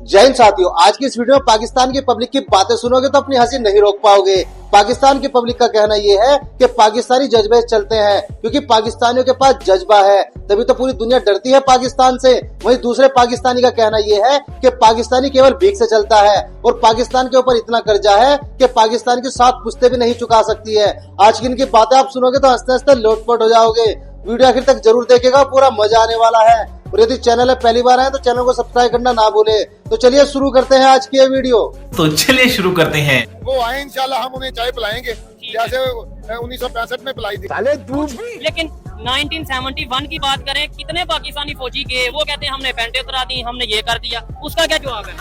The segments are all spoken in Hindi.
जय हिंद साथियों, आज की इस वीडियो में पाकिस्तान की पब्लिक की बातें सुनोगे तो अपनी हंसी नहीं रोक पाओगे। पाकिस्तान की पब्लिक का कहना यह है कि पाकिस्तानी जज्बे चलते हैं, क्योंकि पाकिस्तानियों के पास जज्बा है तभी तो पूरी दुनिया डरती है पाकिस्तान से। वहीं दूसरे पाकिस्तानी का कहना यह है कि पाकिस्तानी केवल भीख से चलता है और पाकिस्तान के ऊपर इतना कर्जा है कि पाकिस्तान की 7 पुश्तें भी नहीं चुका सकती है। आज की इनकी बातें आप सुनोगे तो हंसते हंसते लोटपोट हो जाओगे। वीडियो आखिर तक जरूर देखेगा, पूरा मजा आने वाला है। और यदि चैनल है पहली बार आए तो चैनल को सब्सक्राइब करना ना भूले। तो चलिए शुरू करते हैं आज की ये वीडियो। वो आए इंशाल्लाह, हम उन्हें चाय पिलाएंगे जैसे 1965 में पिलाई थी। लेकिन 1971 की बात करें, कितने पाकिस्तानी फौजी गए, वो कहते हैं हमने पेंटे उतरा दी, हमने ये कर दिया, उसका क्या जवाब है?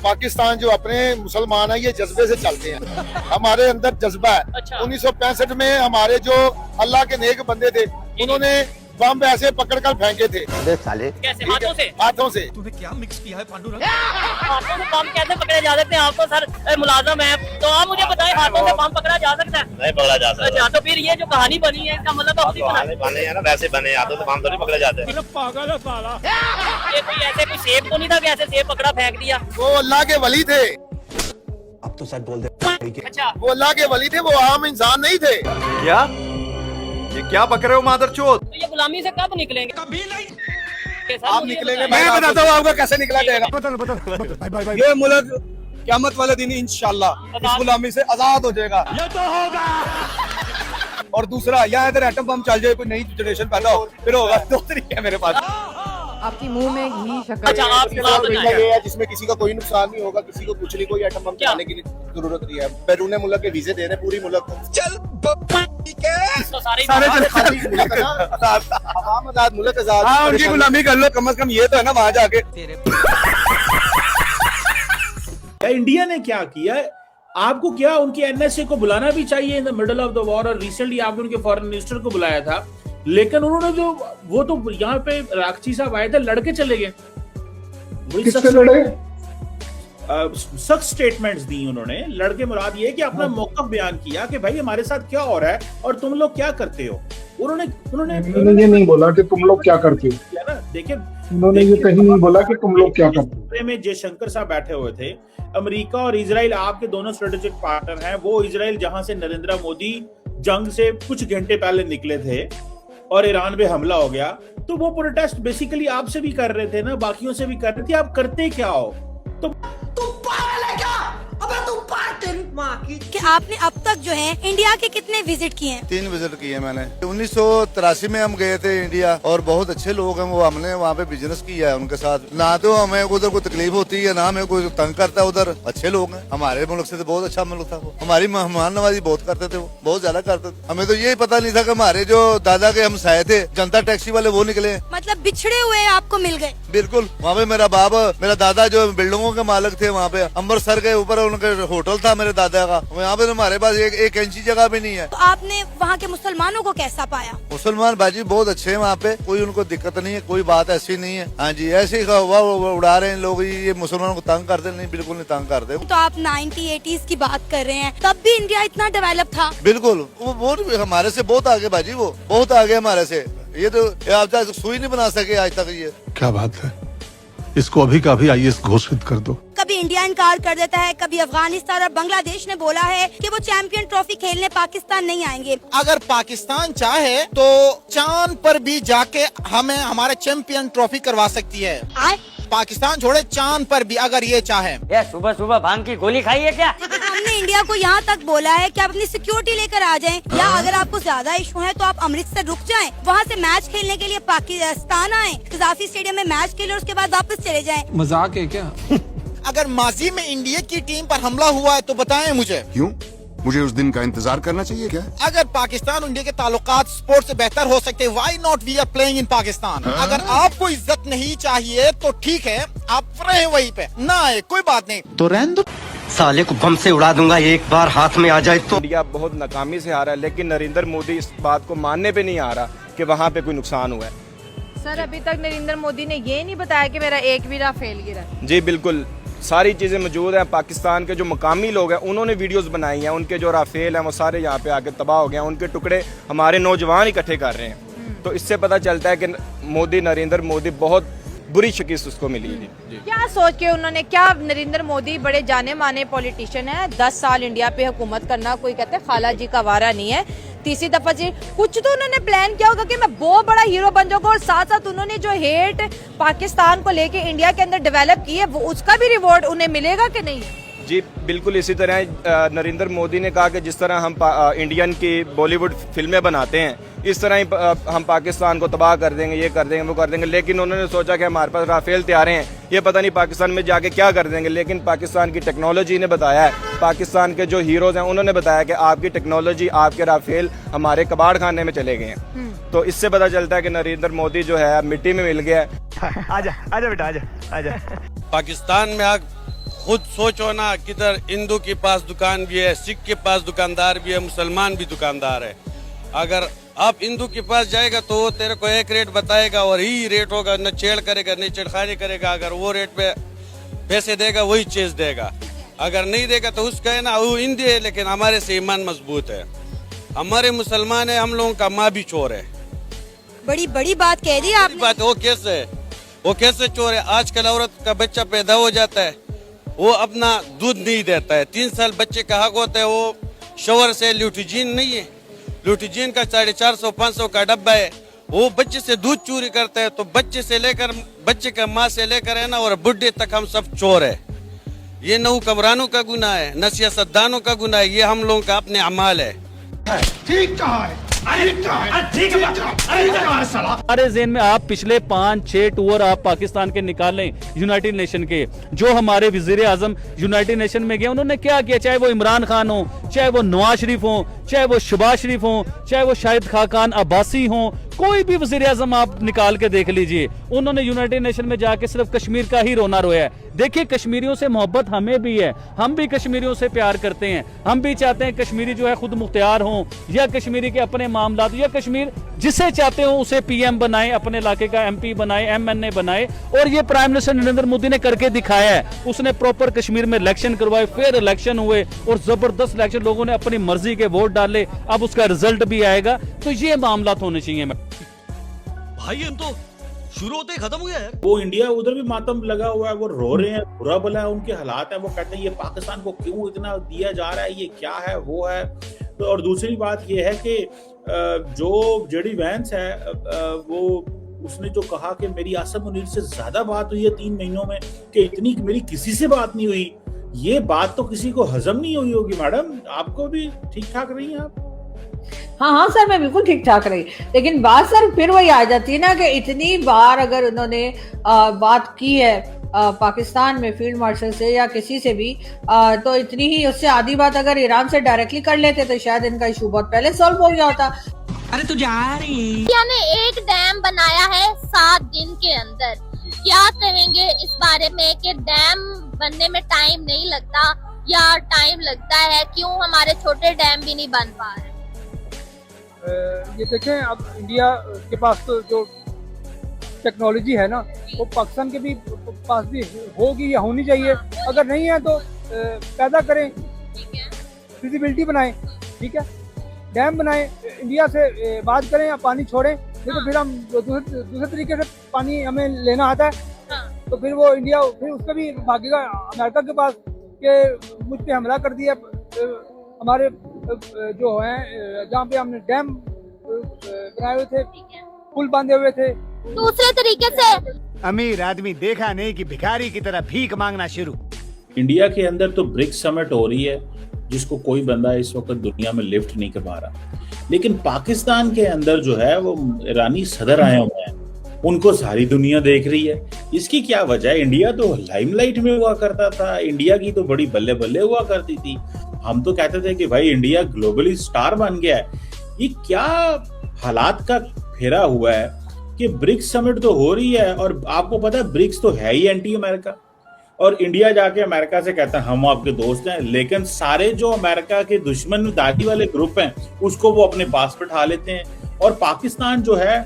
पाकिस्तान जो अपने मुसलमान है ये जज्बे से चलते हैं, हमारे अंदर जज्बा है। अच्छा। 1965 में हमारे जो अल्लाह के नेक बंदे थे उन्होंने बम ऐसे पकड़कर फेंके थे। कैसे? हाथों से? हाथों से। तूने क्या मिक्स किया है पांडुरंग? हाथों से बम कैसे पकड़े जा सकते हैं? आप तो सर मुलाजम है, तो आप मुझे बताएं हाथों से बम पकड़ा जा सकता है? नहीं पकड़ा जा सकता। अच्छा, तो फिर ये जो कहानी बनी है इसका मतलब तो बने हैं ना, वैसे बने हाथों से बम थोड़ी पकड़े जाते हैं। पागल है साला। ये कोई ऐसे कोई सेब तो नहीं था कि ऐसे सेब पकड़ा फेंक दिया? वो अल्लाह के वली थे। अब तो सच बोल दे। अच्छा, वो अल्लाह के वली थे, वो आम इंसान नहीं थे। क्या? ये क्या बक रहे हो मादरचोद? तो ये गुलामी से कब निकलेंगे? कभी नहीं। आप निकलेंगे, मैं बताता हूँ आपको कैसे निकला जाएगा। ये मुल्क क़यामत वाले दिन इंशाल्लाह इस गुलामी से आजाद हो जाएगा। ये तो होगा। और दूसरा, यहाँ इधर एटम बम चल जाए, कोई नई जनरेशन पैदा हो, फिर होगा। 2 तरीके है मेरे पास। आपकी मुंह में घी शक्कर। अच्छा, आप ये है जिसमें किसी का कोई नुकसान नहीं होगा, किसी को कुछ नहीं, कोई एटम बम चलाने की जरूरत नहीं है। बैरून मुल्क के वीजे दे रहे पूरी मुल्क को। चल तो सारे आजाद मुल्क आजाद। हाँ, उनकी गुलामी कर लो, कम से कम ये तो है ना वहाँ जाके। इंडिया ने क्या किया है? आपको क्या उनकी एनएसए को बुलाना भी चाहिए in the middle of the war, और रिसेंटली आपने उनके फॉरेन मिनिस्टर को बुलाया था, लेकिन उन्होंने जो वो तो यहाँ पे राक्षी साहब आए थे, लड़के चले गए। सख्त स्टेटमेंट्स दी उन्होंने। लड़के मुराद ये कि अपना मौक़िफ़ बयान किया कि भाई हमारे साथ क्या हो रहा है और तुम लोग क्या करते हो। उन्होंने ये नहीं बोला कि तुम लोग क्या करते हो ना। देखिए, उन्होंने ये कहीं नहीं बोला कि तुम लोग क्या करते हो। में जयशंकर साहब बैठे हुए थे। अमेरिका और इजराइल आपके दोनों स्ट्रेटेजिक पार्टनर हैं। वो इजराइल जहां से नरेंद्र मोदी जंग से कुछ घंटे पहले निकले थे और ईरान पे हमला हो गया, तो वो प्रोटेस्ट बेसिकली आपसे भी कर रहे थे ना, बाकियों से भी कर रहे थे। आप करते क्या हो? तो कि आपने अब तक जो है इंडिया के कितने विजिट किए हैं? 3 विजिट किए मैंने। 1983 में हम गए थे इंडिया, और बहुत अच्छे लोग हैं वो। हमने वहाँ पे बिजनेस किया है उनके साथ। ना तो हमें उधर कोई तकलीफ होती है, ना हमें कोई तंग करता है। उधर अच्छे लोग हैं। हमारे मुल्क से तो बहुत अच्छा मुल्क था वो। हमारी मेहमान नवाजी बहुत करते थे, वो बहुत ज्यादा करते थे। हमें तो यही पता नहीं था कि हमारे जो दादा के हमसाये थे जनता टैक्सी वाले, वो निकले। मतलब बिछड़े हुए आपको मिल गए? बिल्कुल। वहाँ पे मेरा बाप, मेरा दादा जो बिल्डिंगों के मालिक थे, वहाँ पे अमृतसर के ऊपर उनका होटल था मेरे दादा का। यहाँ पे हमारे पास एक इंची जगह भी नहीं है। तो आपने वहाँ के मुसलमानों को कैसा पाया? मुसलमान बाजी बहुत अच्छे हैं वहाँ पे, कोई उनको दिक्कत नहीं है, कोई बात ऐसी नहीं है। हाँ जी, ऐसे ही हुआ उड़ा रहे हैं लोग, ये मुसलमानों को तंग करते नहीं, बिल्कुल नहीं तंग करते। तो आप 90-80s की बात कर रहे हैं, तब भी इंडिया इतना डेवलप था? बिल्कुल, वो हमारे से बहुत आगे बाजी, वो बहुत आगे हमारे से। ये तो आप तक सुई नहीं बना सके आज तक। ये क्या बात है, इसको अभी का अभी IAS घोषित कर दो। कभी इंडिया इनकार कर देता है, कभी अफगानिस्तान और बांग्लादेश ने बोला है कि वो चैंपियन ट्रॉफी खेलने पाकिस्तान नहीं आएंगे। अगर पाकिस्तान चाहे तो चांद पर भी जाके हमें हमारे चैंपियन ट्रॉफी करवा सकती है। पाकिस्तान छोड़े, चांद पर भी अगर ये चाहे। सुबह सुबह भांग की गोली खाई है क्या? हमने इंडिया को यहाँ तक बोला है कि आप अपनी सिक्योरिटी लेकर आ जाएं, या अगर आपको ज्यादा इशू है तो आप अमृतसर रुक जाएं, वहाँ से मैच खेलने के लिए पाकिस्तान आएं, कज़ाफी स्टेडियम में मैच खेलें, उसके बाद वापस चले जाएं। मजाक है क्या? अगर माजी में इंडिया की टीम पर हमला हुआ है तो बताएं मुझे। क्यों? मुझे उस दिन का इंतजार करना चाहिए क्या? अगर पाकिस्तान और इंडिया के ताल्लुकात स्पोर्ट से बेहतर हो सकते, why not we are playing in Pakistan. अगर आपको इज्जत नहीं चाहिए तो ठीक है, आप रहे वहीं पे, ना आए, कोई बात नहीं। तो रहने दो। साले को बम से उड़ा दूंगा एक बार हाथ में आ जाए तो। इंडिया बहुत नाकामी से हारा है, लेकिन नरेंद्र मोदी इस बात को मानने पे नहीं आ रहा कि वहाँ पे कोई नुकसान हुआ है। सर, अभी तक नरेंद्र मोदी ने ये नहीं बताया कि मेरा एक भी राफेल गिरा। जी बिल्कुल, सारी चीज़ें मौजूद हैं। पाकिस्तान के जो मकामी लोग हैं उन्होंने वीडियोस बनाई हैं, उनके जो राफेल हैं वो सारे यहाँ पे आके तबाह हो गए हैं। उनके टुकड़े हमारे नौजवान इकट्ठे कर रहे हैं। तो इससे पता चलता है कि मोदी, नरेंद्र मोदी बहुत बुरी शिकस्त उसको मिली थी। क्या सोच के उन्होंने, क्या नरेंद्र मोदी बड़े जाने माने पॉलिटिशियन है, 10 साल इंडिया पे हुकूमत करना कोई कहते हैं खाला जी का वारा नहीं है, तीसरी दफा जी कुछ तो उन्होंने प्लान किया होगा कि मैं बहुत बड़ा हीरो बन जाऊंगा, और साथ साथ उन्होंने जो हेट पाकिस्तान को लेके इंडिया के अंदर डेवलप की है वो उसका भी रिवॉर्ड उन्हें मिलेगा कि नहीं? जी बिल्कुल इसी तरह नरेंद्र मोदी ने कहा कि जिस तरह हम इंडियन की बॉलीवुड फिल्में बनाते हैं इस तरह ही हम पाकिस्तान को तबाह कर देंगे, ये कर देंगे, वो कर देंगे। लेकिन उन्होंने सोचा कि हमारे पास राफेल तैयार हैं, ये पता नहीं पाकिस्तान में जाके क्या कर देंगे। लेकिन पाकिस्तान की टेक्नोलॉजी ने बताया है, पाकिस्तान के जो हीरोज़ हैं उन्होंने बताया कि आपकी टेक्नोलॉजी, आपके राफेल हमारे कबाड़ खाने में चले गए हैं। तो इससे पता चलता है कि नरेंद्र मोदी जो है मिट्टी में मिल गया है। आजा आजा बेटा आजा आजा। पाकिस्तान में आप खुद सोचो ना, किधर हिंदू के पास दुकान भी है, सिख के पास दुकानदार भी है, मुसलमान भी दुकानदार है। अगर आप हिंदू के पास जाएगा तो वो तेरे को एक रेट बताएगा और ही रेट होगा, न छेड़ करेगा न छेड़खानी करेगा। अगर वो रेट पे पैसे देगा वही चीज देगा, अगर नहीं देगा तो उसका है ना वो हिंदी है लेकिन हमारे से ईमान मजबूत है, हमारे मुसलमान है, हम लोगों का माँ भी चोर है। बड़ी बड़ी बात कह दी आपने। बात वो कैसे चोर है? आजकल औरत का बच्चा पैदा हो जाता है, वो अपना दूध नहीं देता है, 3 साल बच्चे का हक होता है, वो शोवर से ल्यूटिजीन नहीं है, ल्यूटिजीन का 450-500 का डब्बा है, वो बच्चे से दूध चोरी करता है। तो बच्चे से लेकर, बच्चे का माँ से लेकर है ना और बुढ़े तक हम सब चोर है। ये न हुक्मरानों का गुनाह है न सियासतदानों का गुनाह है, ये हम लोगों का अपने अमाल है। ठीक कहा है, ठीक है। हमारे ज़हन में आप पिछले 5-6 टूर आप पाकिस्तान के निकाल लें यूनाइटेड नेशन के, जो हमारे वजीर आजम यूनाइटेड नेशन में गए उन्होंने क्या किया, चाहे वो इमरान खान हो, चाहे वो नवाज शरीफ हो, चाहे वो शहबाज शरीफ हो, चाहे वो शाहिद खाकान अब्बासी हो, कोई भी वजीर आजम आप निकाल के देख लीजिए, उन्होंने यूनाइटेड नेशन में जाके सिर्फ कश्मीर का ही रोना रोया है। देखिए कश्मीरियों से मोहब्बत हमें भी है, हम भी कश्मीरियों से प्यार करते हैं, हम भी चाहते हैं कश्मीरी जो है खुद मुख्तियार हों, या कश्मीरी के अपने मामला, या कश्मीर जिसे चाहते हो उसे पीएम बनाए, अपने इलाके का एमपी बनाए, एमएनए बनाए। और ये प्राइम मिनिस्टर नरेंद्र मोदी ने करके दिखाया है, उसने प्रॉपर कश्मीर में इलेक्शन करवाए, फेयर इलेक्शन हुए और जबरदस्त इलेक्शन, लोगों ने अपनी मर्जी के वोट डाले, अब उसका रिजल्ट भी आएगा। तो ये मामला होने चाहिए। भाई हम तो शुरू होते ही खत्म हो गया है। वो इंडिया उधर भी मातम लगा हुआ है, वो रो रहे हैं, बुरा भला है उनके हालात है, वो कहते हैं ये पाकिस्तान को क्यों इतना दिया जा रहा है, ये क्या है वो है। तो और दूसरी बात ये है कि जो जेडी वैंस है वो उसने जो कहा कि मेरी आसिम मुनीर से ज्यादा बात हुई है 3 महीनों में, कि इतनी मेरी किसी से बात नहीं हुई, ये बात तो किसी को हजम नहीं हुई होगी। मैडम आपको भी ठीक ठाक रही हैं आप? हाँ सर, मैं बिल्कुल ठीक ठाक रही, लेकिन बात सर फिर वही आ जाती है ना कि इतनी बार अगर उन्होंने बात की है पाकिस्तान में फील्ड मार्शल से या किसी से भी, तो इतनी ही, उससे आधी बात अगर ईरान से डायरेक्टली कर लेते तो शायद इनका इशू बहुत पहले सॉल्व हो गया होता। अरे तू जा रही है। इंडिया ने एक डैम बनाया है 7 दिन के अंदर, क्या कहेंगे इस बारे में कि डैम बनने में टाइम नहीं लगता या टाइम लगता है, क्यों हमारे छोटे डैम भी नहीं बन पा रहे? ये देखें, अब इंडिया के पास तो जो टेक्नोलॉजी है ना वो पाकिस्तान के भी पास भी होगी या होनी चाहिए, अगर नहीं है तो पैदा करें, फिजिबिलिटी बनाएं, ठीक है, डैम बनाएं, इंडिया से बात करें या पानी छोड़ें, नहीं तो फिर हम दूसरे तरीके से पानी हमें लेना आता है, तो फिर वो इंडिया फिर उसका भी भागेगा अमेरिका के पास कि मुझ पे हमला कर दिया, हमारे जो हैं जहाँ पे हमने डैम बनाए हुए थे, पुल बांधे हुए थे। दूसरे तरीके से अमीर आदमी देखा नहीं कि भिखारी की तरह भीख मांगना शुरू। इंडिया के अंदर तो ब्रिक्स समिट हो रही है जिसको कोई बंदा इस वक्त दुनिया में लिफ्ट नहीं कर पा रहा, लेकिन पाकिस्तान के अंदर जो है वो ईरानी सदर आए हुए हैं, उनको सारी दुनिया देख रही है। इसकी क्या वजह है? इंडिया तो लाइमलाइट में हुआ करता था, इंडिया की तो बड़ी बल्ले बल्ले हुआ करती थी, हम तो कहते थे कि भाई इंडिया ग्लोबली स्टार बन गया है। ये क्या हालात का फेरा हुआ है कि ब्रिक्स समिट तो हो रही है और आपको पता है ब्रिक्स तो है ही एंटी अमेरिका, और इंडिया जाके अमेरिका से कहता है हम आपके दोस्त हैं, लेकिन सारे जो अमेरिका के दुश्मन दादी वाले ग्रुप हैं उसको वो अपने पास बिठा लेते हैं। और पाकिस्तान जो है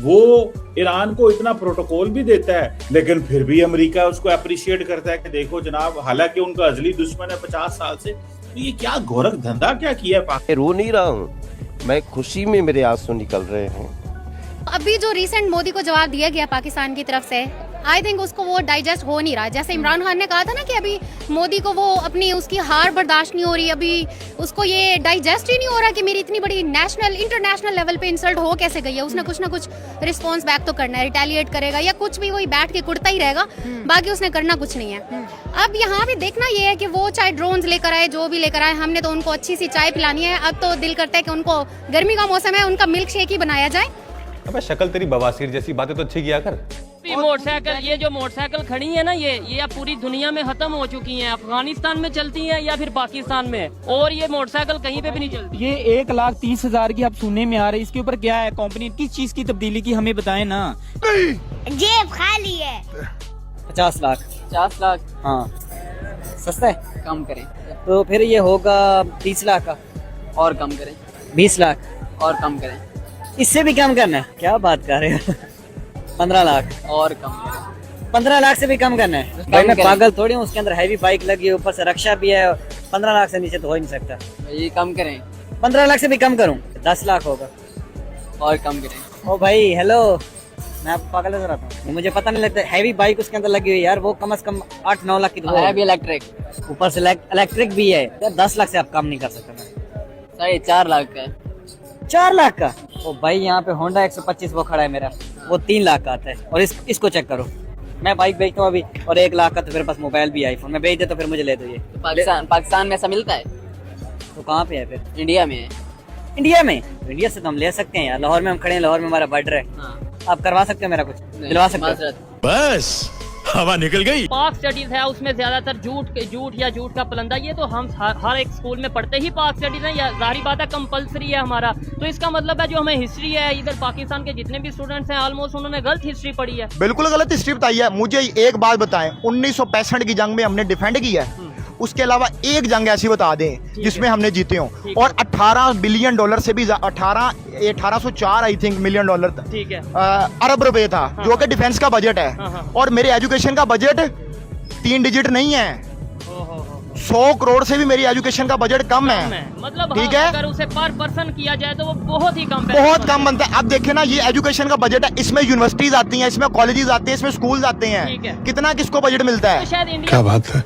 वो ईरान को इतना प्रोटोकॉल भी देता है, लेकिन फिर भी अमेरिका उसको अप्रिशिएट करता है कि देखो जनाब, हालांकि उनका अजली दुश्मन है 50 साल से। तो ये क्या गोरख धंधा क्या किया है? रो नहीं रहा हूँ मैं, खुशी में मेरे आंसू निकल रहे हैं। अभी जो रिसेंट मोदी को जवाब दिया गया पाकिस्तान की तरफ से, आई थिंक उसको वो डाइजेस्ट हो नहीं रहा है। जैसे इमरान खान ने कहा था ना कि अभी मोदी को वो अपनी उसकी हार बर्दाश्त नहीं हो रही, अभी उसको ये डाइजेस्ट ही नहीं हो रहा कि मेरी इतनी बड़ी नेशनल इंटरनेशनल लेवल पे इंसल्ट हो कैसे गई है। उसने कुछ ना कुछ रिस्पॉन्स बैक तो करना है, रिटेलिएट करेगा या कुछ भी, वही बैठ के कुड़ता ही रहेगा, बाकी उसने करना कुछ नहीं है। अब यहाँ भी देखना ये है कि वो चाहे ड्रोन्स लेकर आए, जो भी लेकर आए, हमने तो उनको अच्छी सी चाय पिलानी है। अब तो दिल करता है कि उनको, गर्मी का मौसम है, उनका मिल्क शेक ही बनाया जाए। अबे शक्ल तेरी बवासीर जैसी, बातें तो अच्छी किया कर। मोटरसाइकिल, ये जो मोटरसाइकिल खड़ी है ना, ये अब पूरी दुनिया में खत्म हो चुकी हैं। अफगानिस्तान में चलती हैं या फिर पाकिस्तान में, और ये मोटरसाइकिल कहीं पे भी नहीं चलती। ये 1,30,000 की आप सुनने में आ रही है, इसके ऊपर क्या है कंपनी, किस चीज की तब्दीली की, हमें बताएं ना। जेब खाली है। 50 लाख। 50 लाख, हाँ सस्ता है, कम करें तो फिर ये होगा 30 लाख का, और कम करें 20 लाख, और कम करें, इससे भी कम करना है? क्या बात कर रहे हो? 15 लाख, और कम करें। 15 लाख से भी कम करना है? भाई मैं पागल थोड़ी हूँ, उसके अंदर हैवी बाइक लगी है, ऊपर से रक्षा भी है, 15 लाख से नीचे तो हो ही नहीं सकता। ये कम करें। 15 लाख से भी कम करूँ? 10 लाख होगा, और कम करें। ओ भाई हेलो, मैं आपको पागल नजर आता हूँ? मुझे पता नहीं लगता, हैवी बाइक उसके अंदर लगी हुई है यार, वो कम से कम 8-9 लाख की तो है भी इलेक्ट्रिक, ऊपर से इलेक्ट्रिक भी है यार। 10 लाख से आप काम नहीं कर सकते। सही 4 लाख का है। 4 लाख का? ओ भाई यहाँ पे होंडा 125 वो खड़ा है मेरा, वो 3 लाख का आता है। और इसको चेक करो, मैं बाइक बेचता हूँ अभी, और 1 लाख का तो मेरे पास मोबाइल भी, आईफोन मैं बेच दे तो फिर मुझे ले दो ये। तो पाकिस्तान में ऐसा मिलता है? तो कहाँ पे है फिर? इंडिया में है। इंडिया में? इंडिया से तो हम ले सकते हैं यार, लाहौर में हम खड़े हैं, लाहौर में हमारा बॉर्डर है। आप करवा सकते हो मेरा कुछ, दिलवा सकते हो? बस हवा निकल गई। पाक स्टडीज है, उसमें ज्यादातर झूठ का पलंदा, ये तो हम हर एक स्कूल में पढ़ते ही पाक स्टडीज है, या जाहिर बात है कंपलसरी है हमारा। तो इसका मतलब है जो हमें हिस्ट्री है, इधर पाकिस्तान के जितने भी स्टूडेंट्स हैं ऑलमोस्ट उन्होंने गलत हिस्ट्री पढ़ी है। बिल्कुल गलत हिस्ट्री बताई है। मुझे एक बात बताएं, 1965 की जंग में हमने डिफेंड किया है, उसके अलावा एक जंग ऐसी बता दें जिसमें हमने जीते हो, और 18 बिलियन डॉलर से भी 1804 आई थिंक मिलियन डॉलर ठीक है, अरब रुपए था, जो कि डिफेंस का बजट है। और मेरे एजुकेशन का बजट 3 डिजिट नहीं है, 100 करोड़ से भी मेरी एजुकेशन का बजट कम है। मतलब ठीक है, अगर उसे पर पर्सन किया जाए तो वो बहुत ही कम, बहुत कम बनता है। अब देखे ना, ये एजुकेशन का बजट है, इसमें यूनिवर्सिटीज आती हैं, इसमें कॉलेजेस आते हैं, इसमें स्कूल आते हैं, कितना किसको बजट मिलता है? क्या बात है,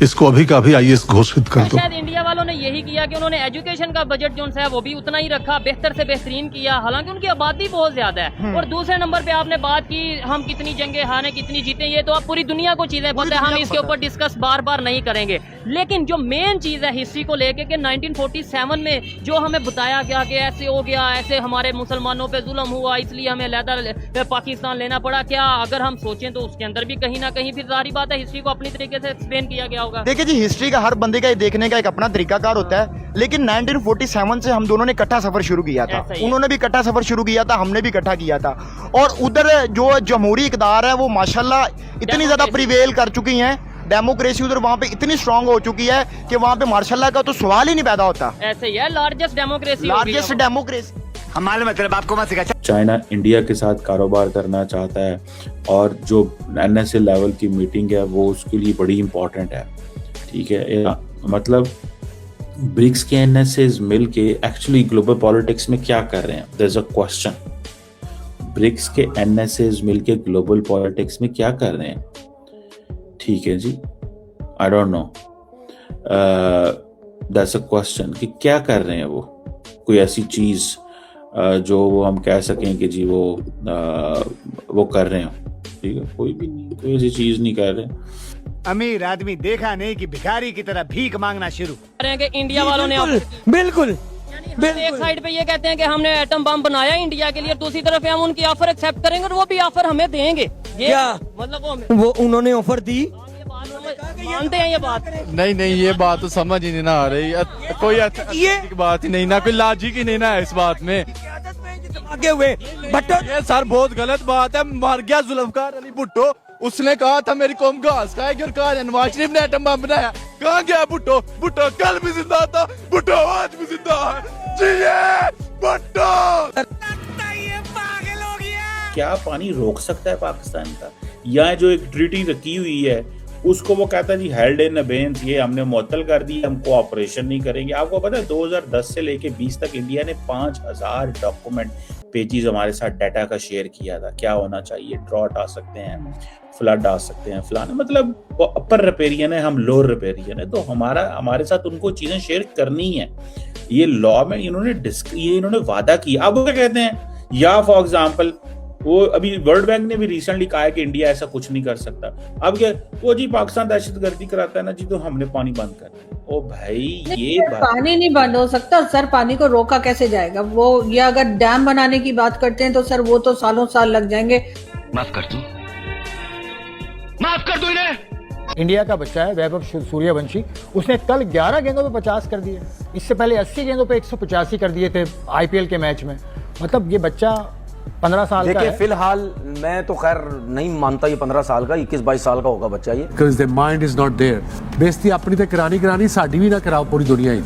इसको अभी का अभी IAS घोषित कर दो। शायद इंडिया वालों ने यही किया कि उन्होंने एजुकेशन का बजट जो है वो भी उतना ही रखा, बेहतर से बेहतरीन किया, हालांकि उनकी आबादी बहुत ज्यादा है। और दूसरे नंबर पे आपने बात की हम कितनी जंगें हारे, कितनी जीते, ये तो अब पूरी दुनिया को चीजें पता है, हम इसके ऊपर डिस्कस बार बार नहीं करेंगे। लेकिन जो मेन चीज है हिस्ट्री को लेके कि 1947 में जो हमें बताया गया कि ऐसे हो गया, ऐसे हमारे मुसलमानों पे जुल्म हुआ, इसलिए हमें अलहदा पाकिस्तान लेना पड़ा, क्या अगर हम सोचें तो उसके अंदर भी कहीं ना कहीं फिर जाहिर बात है हिस्ट्री को अपनी तरीके से एक्सप्लेन किया गया होगा। देखिए जी, हिस्ट्री का हर बंदे का देखने का एक अपना तरीकाकार होता है, लेकिन 1947 से हम दोनों ने इकट्ठा सफर शुरू किया था, उन्होंने भी इकट्ठा सफर शुरू किया था, हमने भी इकट्ठा किया था। और उधर जो जमहूरी इक़दार है वो माशाल्लाह इतनी ज्यादा प्रिवेल कर चुकी हैं, डेमोक्रेसी उधर वहाँ पे इतनी स्ट्रांग हो चुकी है कि वहाँ पे माशाल्लाह का तो सवाल ही नहीं पैदा होता। ऐसे ही है, लार्जेस्ट डेमोक्रेसी, लार्जेस्ट डेमोक्रेसी। हमारे मतलब आपको मत सिखा। चाइना इंडिया के साथ कारोबार करना चाहता है, और जो NSA लेवल की मीटिंग है वो उसके लिए बड़ी इंपॉर्टेंट है। ठीक है, मतलब ब्रिक्स के NSAs मिल के एक्चुअली ग्लोबल पॉलिटिक्स में क्या कर रहे हैं? There is a question. BRICS के NSAs मिल के ग्लोबल पॉलिटिक्स में क्या कर रहे हैं? ठीक है जी, I don't know, that's a question कि क्या कर रहे हैं वो, कोई ऐसी चीज जो वो हम कह सकें कि जी वो कर रहे हो। ठीक है, कोई भी नहीं, कोई ऐसी चीज नहीं कर रहे। अमीर आदमी देखा नहीं कि भिखारी की तरह भीख मांगना शुरू करेंगे। इंडिया वालों ने बिल्कुल एक साइड पे ये कहते हैं कि हमने एटम बम बनाया इंडिया के लिए, दूसरी तरफ हम उनकी ऑफर एक्सेप्ट करेंगे और वो भी ऑफर हमें देंगे। ये क्या मतलब वो उन्होंने ऑफर दी? मानते हैं ये बात? नहीं, ये बात तो समझ ही नहीं ना आ रही, कोई अच्छी बात ही नहीं ना, कोई लॉजिक ही नहीं ना है इस बात में। आगे हुए बट ये सर बहुत गलत बात है। मर गया जुल्फकार अली भुट्टो, उसने कहा था मेरी कौम घास खाएगी, और कहा नवाज शरीफ ने एटम बम बनाया। कहाँ गया भुट्टो? भुट्टो कल भी जिंदा था, भुट्टो आज भी जिंदा है। भुट्टो क्या पानी रोक सकता है पाकिस्तान का? या जो एक ट्रीटी रखी हुई है उसको वो कहता है जी हेल्ड इन अबेयंस, ये हमने मुअत्तल कर दिया, हम कोऑपरेशन नहीं करेंगे। आपको पता है 2010 से लेके 20 तक इंडिया ने 5000 डॉक्यूमेंट पेजेस हमारे साथ डाटा का शेयर किया था। क्या होना चाहिए, ड्रॉट आ सकते हैं, फ्लड आ सकते हैं, फलाना, मतलब वो अपर रिपेरियन है, हम लोअर रिपेरियन है, तो हमारे साथ उनको चीजें शेयर करनी है। ये लॉ में इन्होंने वादा किया। अब वो क्या कहते हैं, या फॉर एग्जाम्पल वो अभी वर्ल्ड बैंक ने भी रिसेंटली कहा है कि इंडिया ऐसा कुछ नहीं कर सकता। अब क्या वो जी पाकिस्तान दहशतगर्दी कराता है ना जी, तो हमने पानी बंद कर दिया। ओ भाई ये पानी नहीं बंद हो सकता सर, पानी को रोका कैसे जाएगा वो? या अगर डैम बनाने की बात करते हैं तो सर वो तो सालों साल लग जाएंगे। माफ कर दो इन्हें। इंडिया का बच्चा है वैभव सूर्यवंशी, उसने कल 11 गेंदों पे 50 कर दिए, इससे पहले 80 गेंदों पे 185 कर दिए थे आईपीएल के मैच में। मतलब ये बच्चा 15 साल का देखिए है। फिलहाल मैं तो खैर नहीं मानता ये 15 साल का, 21-22 साल का होगा बच्चा ये। Because their mind is not there. बेइज्जती अपनी तो करानी साडी भी ना कराओ पूरी दुनिया ही।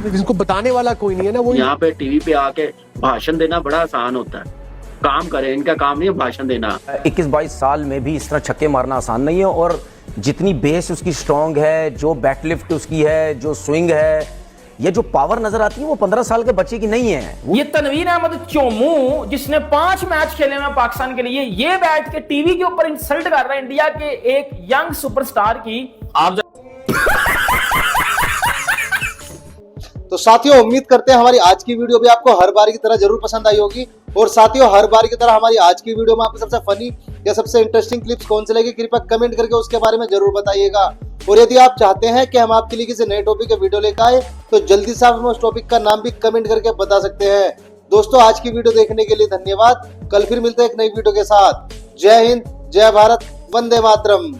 जिसको बताने वाला कोई नहीं है ना, वो यहाँ पे टीवी पे आके भाषण देना बड़ा आसान होता है, काम करें, इनका काम नहीं है भाषण देना। 21-22 साल में भी इस तरह छक्के मारना आसान नहीं है, और जितनी बेस उसकी स्ट्रांग है, जो बैट लिफ्ट उसकी है, जो स्विंग है, ये जो पावर नजर आती है वो 15 साल के बच्चे की नहीं है। ये तनवीर अहमद चोमू जिसने 5 मैच खेले में पाकिस्तान के लिए, ये बैठ के टीवी के ऊपर इंसल्ट कर रहा है इंडिया के एक यंग सुपरस्टार की। आप तो साथियों उम्मीद करते हैं हमारी आज की वीडियो भी आपको हर बार की तरह जरूर पसंद आई होगी। और साथियों हर बार की तरह हमारी आज की वीडियो में आपको सबसे फनी या सबसे इंटरेस्टिंग क्लिप्स कौन से लगे, कृपया कमेंट करके उसके बारे में जरूर बताइएगा। और यदि आप चाहते हैं कि हम आपके लिए किसी नए टॉपिक के वीडियो लेकर आए तो जल्दी से आप हमें उस टॉपिक का नाम भी कमेंट करके बता सकते हैं। दोस्तों आज की वीडियो देखने के लिए धन्यवाद। कल फिर मिलते हैं एक नई वीडियो के साथ। जय हिंद, जय भारत, वंदे मातरम।